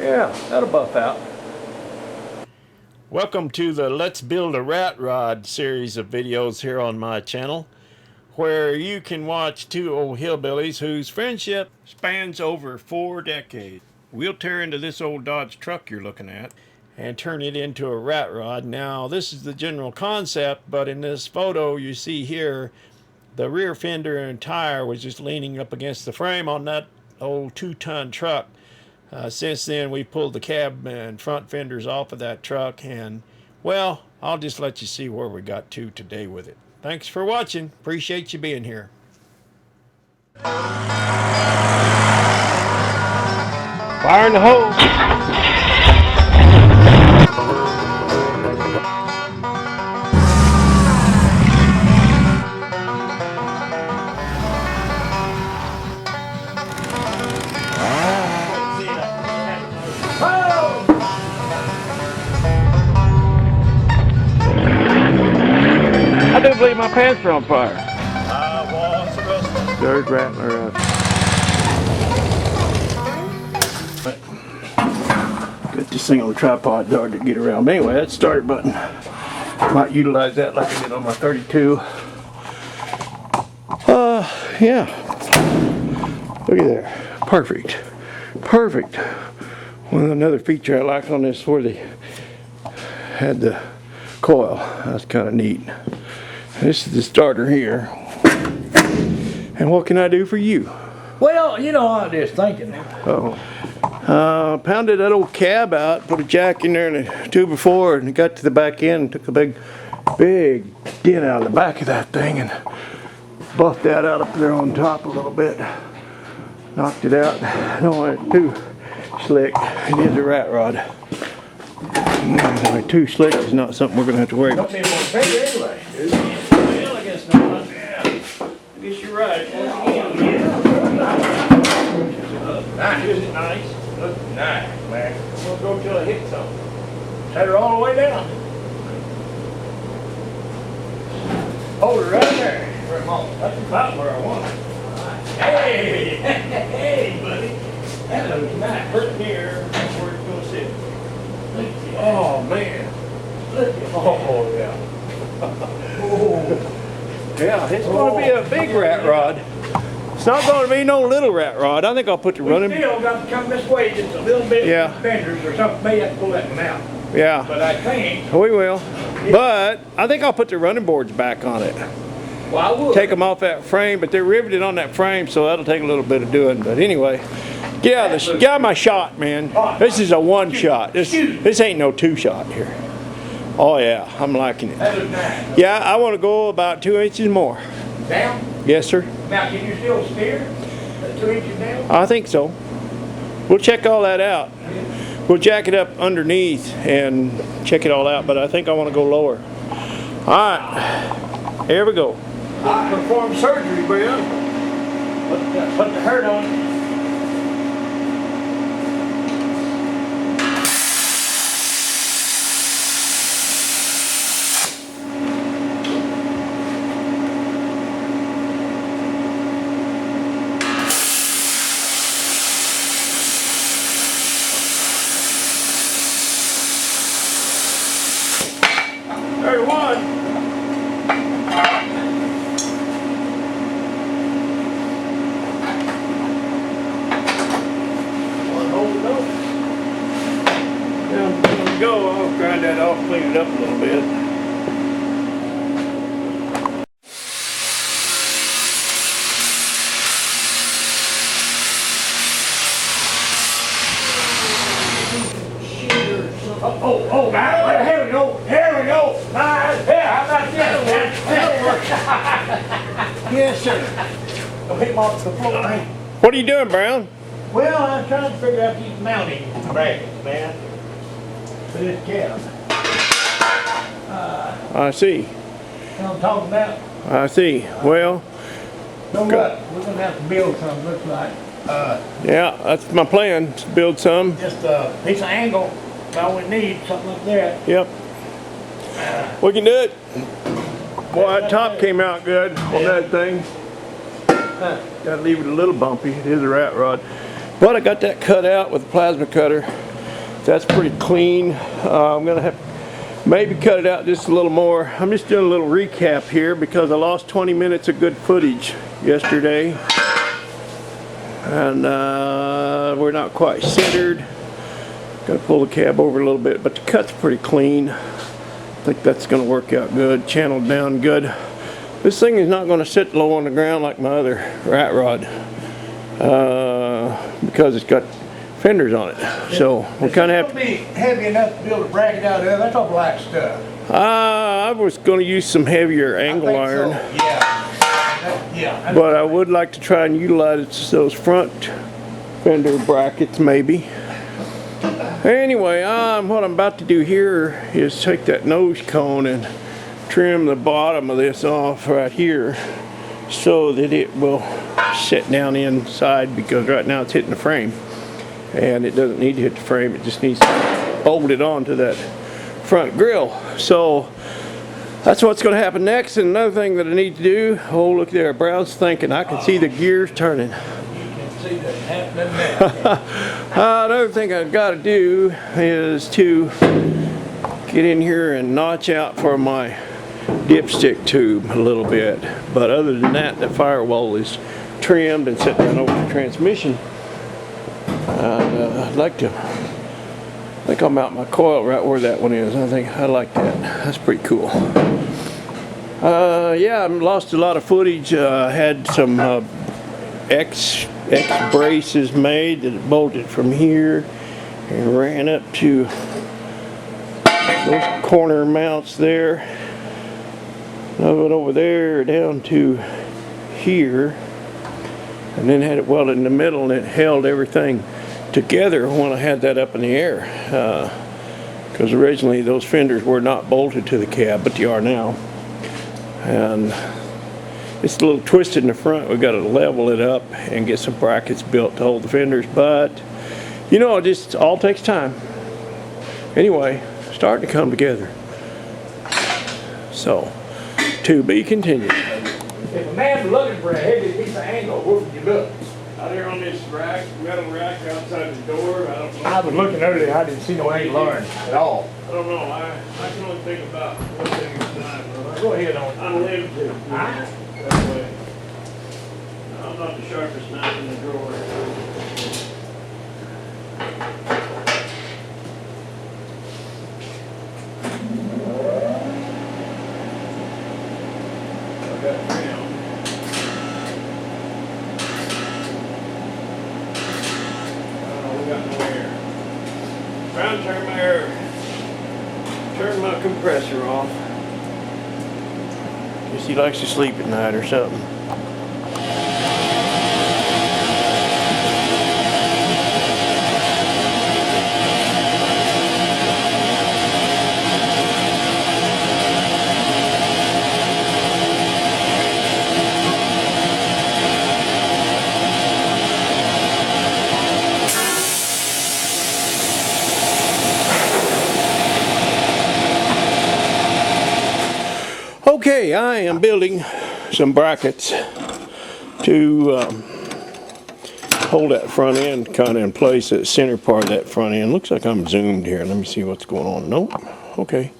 Yeah, that'll buff out. Welcome to the Let's Build a Rat Rod series of videos here on my channel, where you can watch two old hillbillies whose friendship spans over 4 decades. We'll tear into this old Dodge truck you're looking at and turn it into a rat rod. Now, this is the general concept, but in this photo you see here, the rear fender and tire was just leaning up against the frame on that old 2-ton truck. Since then, we pulled the cab and front fenders off of that truck, and, well, I'll just let you see where we got to today with it. Thanks for watching. Appreciate you being here. Fire in the hole. I do believe my pants are on fire. Well, what's the rest? There's rattler. Got this thing on the tripod, hard to get around. But anyway, that start button. Might utilize that like I did on my 32. Yeah. Look at there. Perfect. Perfect. Another feature I like on this where they had the coil. That's kind of neat. This is the starter here. And what can I do for you? Well, you know, I was just thinking. Pounded that old cab out, put a jack in there and a 2x4, and got to the back end and took a big dent out of the back of that thing and buffed that out up there on top a little bit. Knocked it out. I don't want it too slick. It is a rat rod. Too slick is not something we're going to have to worry about. Don't be more bigger anyway, dude. Well, I guess not. Yeah. I guess you're right. Nice. Isn't it nice? Look nice, man. I'm going to go till I hit something. Set her all the way down. Hold her right there for a moment. That's about where I want it. Hey, hey, buddy. That looks nice. Right here, that's where it's going to sit. Oh, man. Oh, yeah. Oh. Yeah, it's going to be a big rat rod. It's not going to be no little rat rod. I think I'll put the running. We still got to come this way just a little bit. Yeah. Fenders or something. Maybe I can pull that one out. Yeah. But I think. We will. But I think I'll put the running boards back on it. Well, I would. Take them off that frame, but they're riveted on that frame, so that'll take a little bit of doing. But anyway, get my shot, man. This is a 1 shot. This ain't no 2 shot here. Oh yeah, I'm liking it. That looks nice. Yeah, I want to go about 2 inches more. Down? Yes, sir. Now, can you still steer? 2 inches down? I think so. We'll check all that out. We'll jack it up underneath and check it all out, but I think I want to go lower. All right, here we go. I performed surgery, Bill. Put the hurt on. There's one. Go, I'll grind that off, clean it up a little bit. Oh, God, here we go, nice, yeah, how about that? Yes, sir. Don't hit him off the floor, man. What are you doing, Brown? Well, I'm trying to figure out these mounting brackets, man. For this cab. I see. You know what I'm talking about? I see. Well, No luck. We're going to have to build something, looks like. yeah, that's my plan, to build some. Just a piece of angle, all we need, something like that. Yep. We can do it. Boy, that top came out good on that thing. Gotta leave it a little bumpy. It is a rat rod. But I got that cut out with a plasma cutter. That's pretty clean. I'm gonna have maybe cut it out just a little more. I'm just doing a little recap here because I lost 20 minutes of good footage yesterday, and we're not quite centered. Got to pull the cab over a little bit, but the cut's pretty clean. I think that's going to work out good. Channeled down good. This thing is not going to sit low on the ground like my other rat rod because it's got fenders on it. So we kind of have to be heavy enough to be able to drag it out of there. That's all black stuff. I was going to use some heavier angle iron. So. Yeah. But I would like to try and utilize those front fender brackets maybe. Anyway, what I'm about to do here is take that nose cone and trim the bottom of this off right here so that it will sit down inside, because right now it's hitting the frame and it doesn't need to hit the frame, it just needs to bolt it onto that front grill. So that's what's going to happen next. And another thing that I need to do, oh look there, Brown's thinking, I can see the gears turning. Another thing I've got to do is to get in here and notch out for my dipstick tube a little bit. But other than that, the firewall is trimmed and set down over the transmission. And I'd like to, I think I'll mount my coil right where that one is. I think I like that. That's pretty cool. Yeah, I lost a lot of footage. Had some X braces made that bolted from here and ran up to those corner mounts there. Another over there down to here, and then had it welded in the middle, and it held everything together when I had that up in the air. Because originally those fenders were not bolted to the cab, but they are now. And it's a little twisted in the front. We've got to level it up and get some brackets built to hold the fenders, but you know, it just all takes time. Anyway, starting to come together. So, to be continued. If a man's looking for a heavy piece of angle, where would you look? Out here on this rack, metal rack outside the door. I was looking earlier, I didn't see no angle iron at all. I don't know. I can only think about one thing at a time. Go ahead on. I'm limited that way. I'm not the sharpest knife in the drawer. I got trim. We got no air. Trying to turn my compressor off. Guess he likes to sleep at night or something. Okay, I am building some brackets to hold that front end kind of in place, that center part of that front end. Looks like I'm zoomed here. Let me see what's going on. Nope. Okay.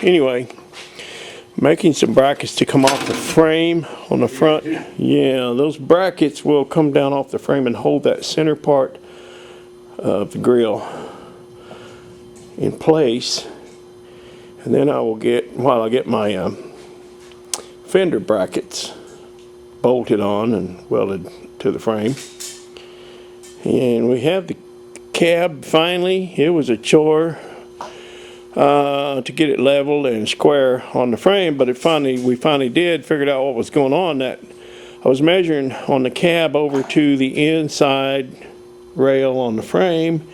Anyway, making some brackets to come off the frame on the front. Yeah, those brackets will come down off the frame and hold that center part of the grill in place. And then I will get, while I get my fender brackets bolted on and welded to the frame. And we have the cab finally. It was a chore to get it leveled and square on the frame, but we finally did figured out what was going on. That I was measuring on the cab over to the inside rail on the frame.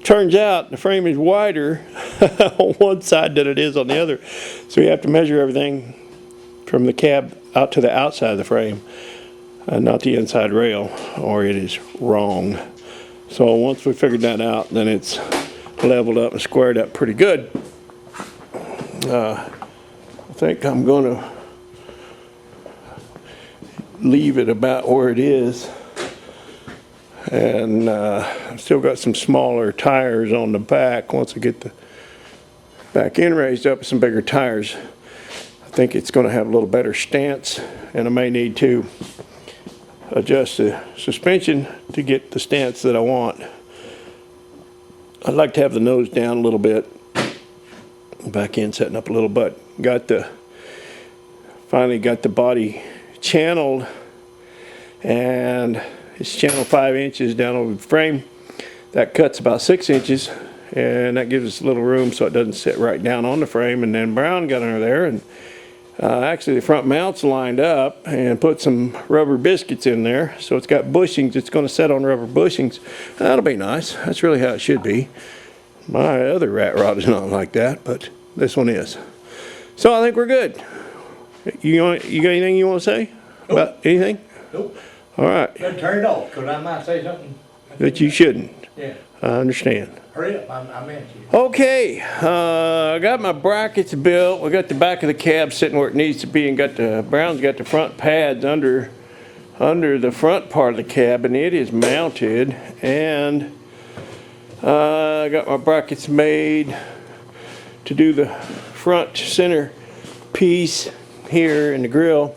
Turns out the frame is wider on one side than it is on the other, so you have to measure everything from the cab out to the outside of the frame, not the inside rail, or it is wrong. So once we figured that out, then it's leveled up and squared up pretty good. I think I'm going to leave it about where it is And I've still got some smaller tires on the back. Once I get the back end raised up with some bigger tires, I think it's going to have a little better stance, and I may need to adjust the suspension to get the stance that I want. I'd like to have the nose down a little bit, back end setting up a little, but finally got the body channeled, and it's channeled 5 inches down over the frame. That cuts about 6 inches, and that gives us a little room so it doesn't sit right down on the frame. And then Brown got under there, and actually the front mount's lined up and put some rubber biscuits in there, so it's got bushings. It's going to set on rubber bushings. That'll be nice. That's really how it should be. My other rat rod is not like that, but this one is. So I think we're good. You got anything you want to say about anything? Nope. All right. Better turn it off, because I might say something. That you shouldn't. Yeah. I understand. Hurry up, I meant you. Okay, I got my brackets built. We got the back of the cab sitting where it needs to be, and Brown's got the front pads under the front part of the cab, and it is mounted. And I got my brackets made to do the front center piece here in the grill,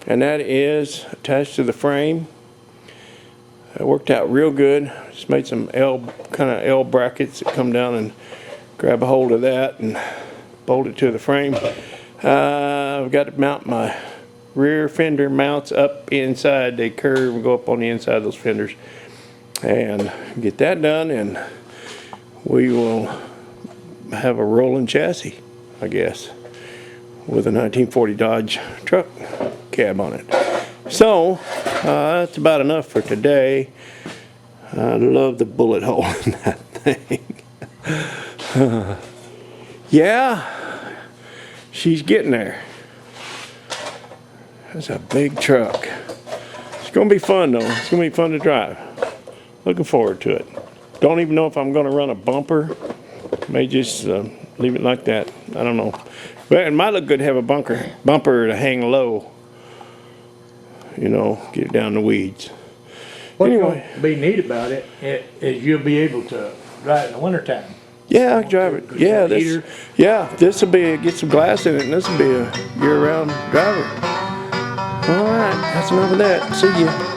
and that is attached to the frame. It worked out real good. Just made some kind of L brackets that come down and grab a hold of that and bolt it to the frame. I've got to mount my rear fender mounts up inside. They curve and go up on the inside of those fenders, and get that done, and we will have a rolling chassis, I guess, with a 1940 Dodge truck cab on it. So that's about enough for today. I love the bullet hole in that thing. Yeah, she's getting there. That's a big truck. It's gonna be fun though. It's gonna be fun to drive. Looking forward to it. Don't even know if I'm gonna run a bumper. May just leave it like that. I don't know. But it might look good to have a bumper to hang low. You know, get it down the weeds. What's Anyway. going to be neat about it is you'll be able to drive it in the wintertime. Yeah, I can drive it. Yeah, this will be, get some glass in it, and this will be a year-round driver. All right, that's enough of that. See ya.